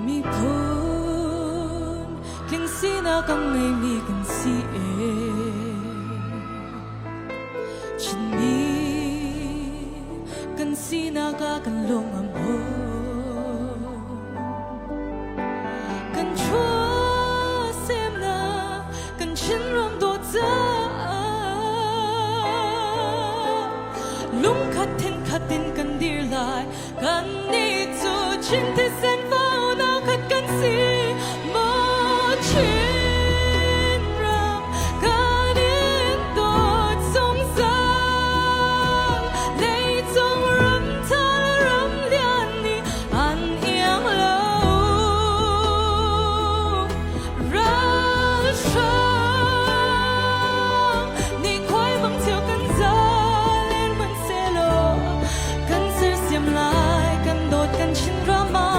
mi phun kinh si na căng ngày mi kinh si chin mi kinh si na ca kinh long am ho kinh chúa xem na kinh chin ram do cha lung khát tin kinh dir lại kinh ni chu chin thế sen vào na khát kinh si mo chin ram ca đến đột sông giang lấy trong ram tha ram liên ni an yên lâu ra sang ni khoai bằng chiều kinh gió lên vẫn sẽ lo kinh sẽ xiêm lại kinh đột kinh chin ram ma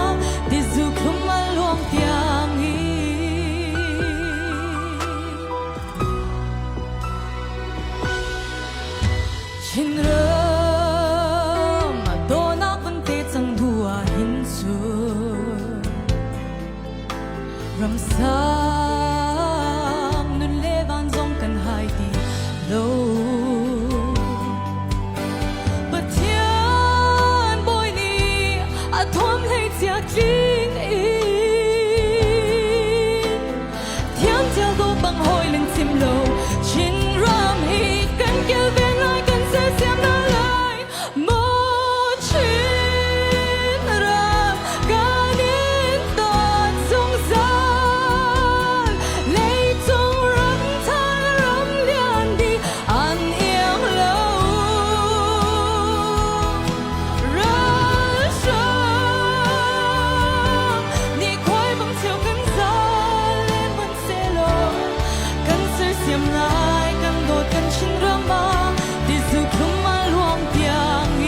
đi du không ai luồng tiếng hi chin ram ma do na vẫn tê chẳng đua hin su ram sang nun le van zong kan hai ti lo but thiên bôi ni a thom hay chia kinh in thiên theo go bằng hồi lên tim lo chin ram hi kan kêu về lại kan sẽ xem na lại mo chin ram ca đến đột sông giang lấy trong ram tha ram liên đi an yên lâu ra sang ni khoai bằng chiều kinh gió lên vẫn sẽ lo cần sẽ xiêm lại cần đột cần chin ram ma đi dù không ai luồng tiếng hi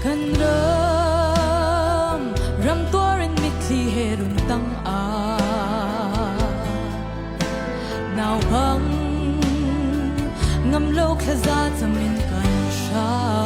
kan ram tua rin mi thi he run tang a nào băng ngâm lâu khla za chamin kan sha